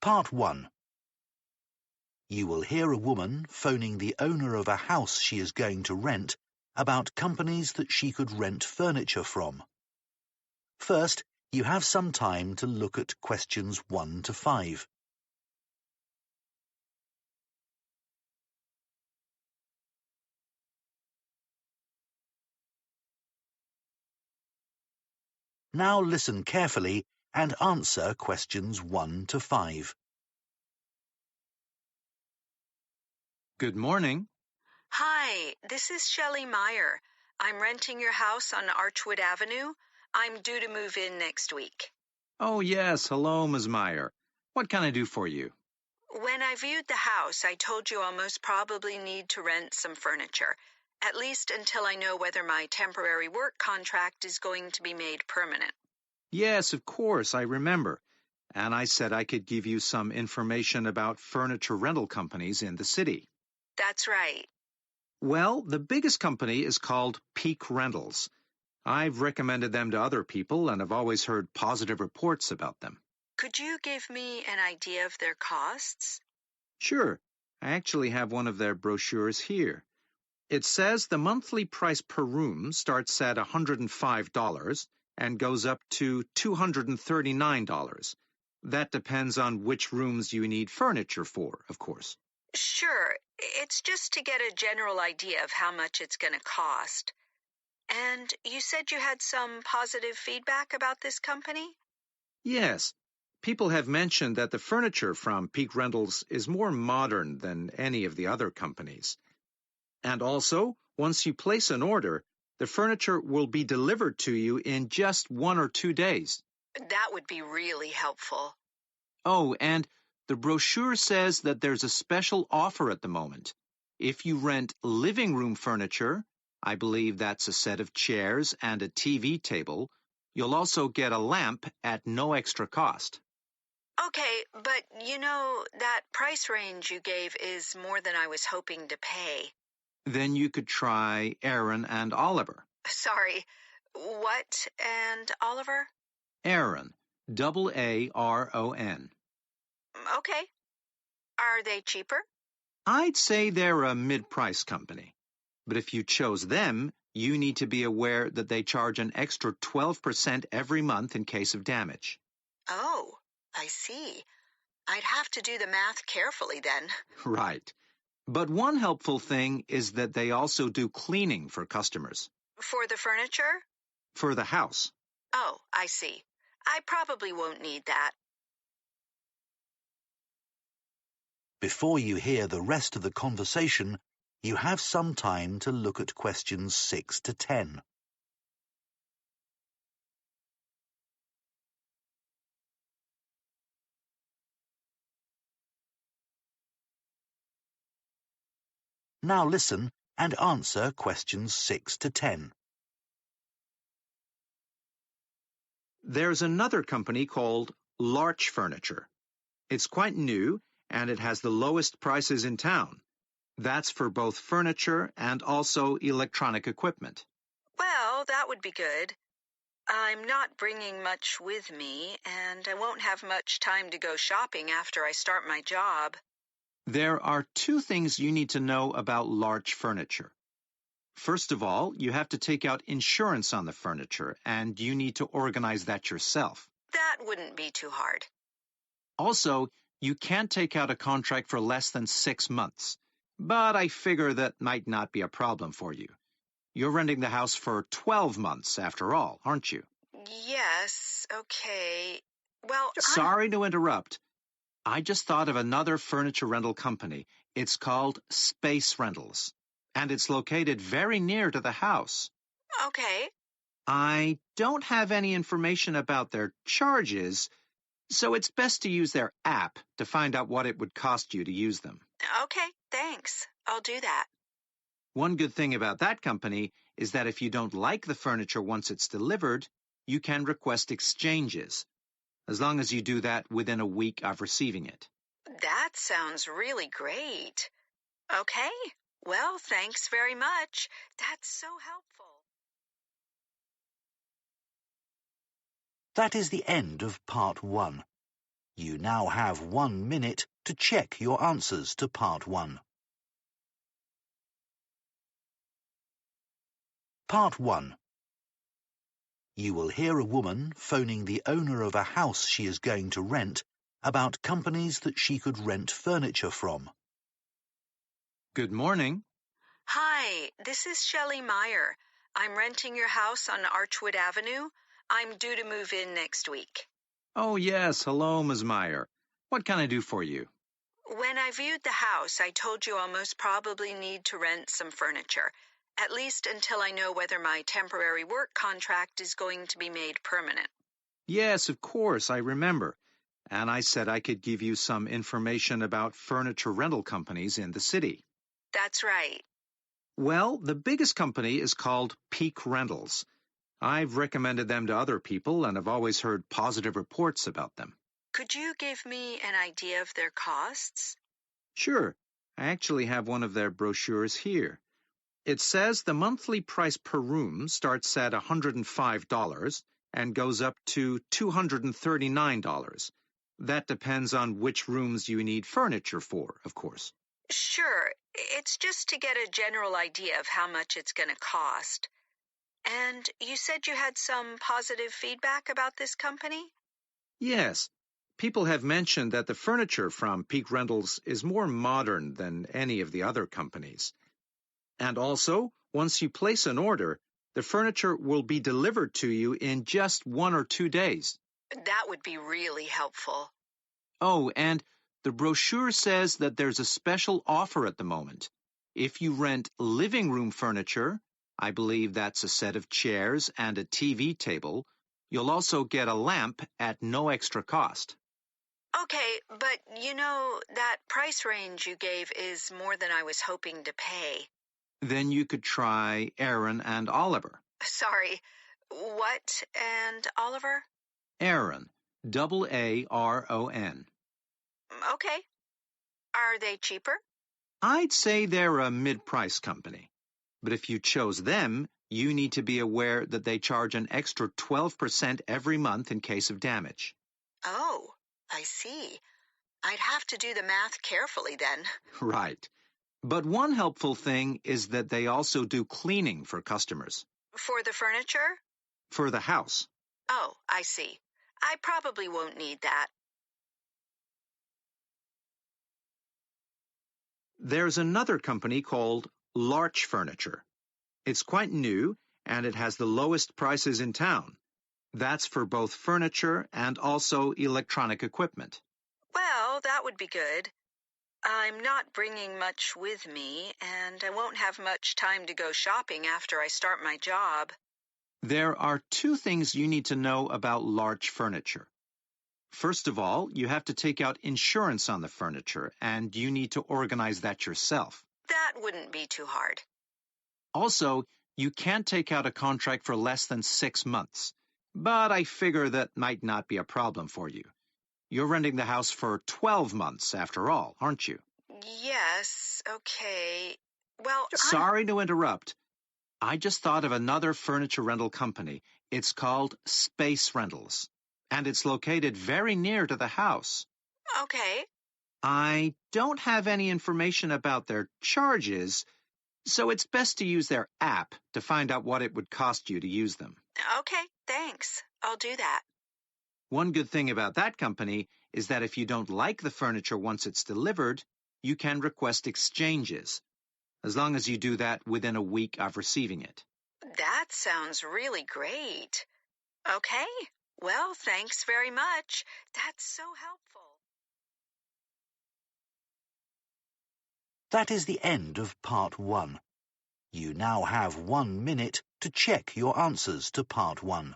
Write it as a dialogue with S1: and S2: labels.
S1: Part 1. You will hear a woman phoning the owner of a house she is going to rent about companies that she could rent furniture from. First, you have some time to look at questions 1 to 5. Now listen carefully and answer questions 1 to 5.
S2: Good morning.
S3: Hi, this is Shelley Meyer. I'm renting your house on Archwood Avenue. I'm due to move in next week.
S2: Oh, yes. Hello, Ms. Meyer. What can I do for you?
S3: When I viewed the house, I told you I'll most probably need to rent some furniture, at least until I know whether my temporary work contract is going to be made permanent.
S2: Yes, of course, I remember. And I said I could give you some information about furniture rental companies in the city.
S3: That's right.
S2: Well, the biggest company is called Peak Rentals. I've recommended them to other people and have always heard positive reports about them.
S3: Could you give me an idea of their costs?
S2: Sure, I actually have one of their brochures here. It says the monthly price per room starts at $105 and goes up to $239. That depends on which rooms you need furniture for, of course.
S3: Sure, it's just to get a general idea of how much it's going to cost. And you said you had some positive feedback about this company?
S2: Yes, people have mentioned that the furniture from Peak Rentals is more modern than any of the other companies. And also, once you place an order, the furniture will be delivered to you in just 1 or 2 days.
S3: That would be really helpful.
S2: Oh, and the brochure says that there's a special offer at the moment. If you rent living room furniture, I believe that's a set of chairs and a TV table, you'll also get a lamp at no extra cost.
S3: Okay, but that price range you gave is more than I was hoping to pay.
S2: Then you could try Aaron and Oliver.
S3: Sorry, what and Oliver?
S2: Aaron, Aaron.
S3: Okay. Are they cheaper?
S2: I'd say they're a mid-price company. But if you chose them, you need to be aware that they charge an extra 12% every month in case of damage.
S3: Oh, I see. I'd have to do the math carefully then.
S2: Right. But one helpful thing is that they also do cleaning for customers.
S3: For the furniture?
S2: For the house.
S3: Oh, I see. I probably won't need that.
S1: Before you hear the rest of the conversation, you have some time to look at questions 6 to 10. Now listen and answer questions 6 to 10.
S2: There's another company called Larch Furniture. It's quite new, and it has the lowest prices in town. That's for both furniture and also electronic equipment.
S3: Well, that would be good. I'm not bringing much with me, and I won't have much time to go shopping after I start my job.
S2: There are 2 things you need to know about Larch Furniture. First of all, you have to take out insurance on the furniture, and you need to organize that yourself.
S3: That wouldn't be too hard.
S2: Also, you can't take out a contract for less than 6 months. But I figure that might not be a problem for you. You're renting the house for 12 months, after all, aren't you?
S3: Yes, okay. Well,
S2: Sorry to interrupt. I just thought of another furniture rental company. It's called Space Rentals, and it's located very near to the house.
S3: Okay.
S2: I don't have any information about their charges, so it's best to use their app to find out what it would cost you to use them.
S3: Okay, thanks. I'll do that.
S2: One good thing about that company is that if you don't like the furniture once it's delivered, you can request exchanges, as long as you do that within a week of receiving it.
S3: That sounds really great. Okay. Well, thanks very much. That's so helpful.
S1: That is the end of part 1. You now have 1 minute to check your answers to Part 1. Part 1. You will hear a woman phoning the owner of a house she is going to rent about companies that she could rent furniture from.
S2: Good morning.
S3: Hi, this is Shelley Meyer. I'm renting your house on Archwood Avenue. I'm due to move in next week.
S2: Oh, yes. Hello, Ms. Meyer. What can I do for you?
S3: When I viewed the house, I told you I'll most probably need to rent some furniture, at least until I know whether my temporary work contract is going to be made permanent.
S2: Yes, of course, I remember. And I said I could give you some information about furniture rental companies in the city.
S3: That's right.
S2: Well, the biggest company is called Peak Rentals. I've recommended them to other people and have always heard positive reports about them.
S3: Could you give me an idea of their costs?
S2: Sure, I actually have one of their brochures here. It says the monthly price per room starts at $105 and goes up to $239. That depends on which rooms you need furniture for, of course.
S3: Sure, it's just to get a general idea of how much it's going to cost. And you said you had some positive feedback about this company?
S2: Yes, people have mentioned that the furniture from Peak Rentals is more modern than any of the other companies. And also, once you place an order, the furniture will be delivered to you in just 1 or 2 days.
S3: That would be really helpful.
S2: Oh, and the brochure says that there's a special offer at the moment. If you rent living room furniture, I believe that's a set of chairs and a TV table, you'll also get a lamp at no extra cost.
S3: Okay, but that price range you gave is more than I was hoping to pay.
S2: Then you could try Aaron and Oliver.
S3: Sorry, what and Oliver?
S2: Aaron, Aaron.
S3: Okay. Are they cheaper?
S2: I'd say they're a mid-price company. But if you chose them, you need to be aware that they charge an extra 12% every month in case of damage.
S3: Oh, I see. I'd have to do the math carefully then.
S2: Right. But one helpful thing is that they also do cleaning for customers.
S3: For the furniture?
S2: For the house.
S3: Oh, I see. I probably won't need that.
S2: There's another company called Larch Furniture. It's quite new, and it has the lowest prices in town. That's for both furniture and also electronic equipment.
S3: Well, that would be good. I'm not bringing much with me, and I won't have much time to go shopping after I start my job.
S2: There are 2 things you need to know about Larch Furniture. First of all, you have to take out insurance on the furniture, and you need to organize that yourself.
S3: That wouldn't be too hard.
S2: Also, you can't take out a contract for less than 6 months. But I figure that might not be a problem for you. You're renting the house for 12 months, after all, aren't you?
S3: Yes, okay. Well,
S2: Sorry to interrupt. I just thought of another furniture rental company. It's called Space Rentals, and it's located very near to the house.
S3: Okay.
S2: I don't have any information about their charges, so it's best to use their app to find out what it would cost you to use them.
S3: Okay, thanks. I'll do that.
S2: One good thing about that company is that if you don't like the furniture once it's delivered, you can request exchanges, as long as you do that within a week of receiving it.
S3: That sounds really great. Okay. Well, thanks very much. That's so helpful.
S1: That is the end of Part 1. You now have 1 minute to check your answers to Part 1.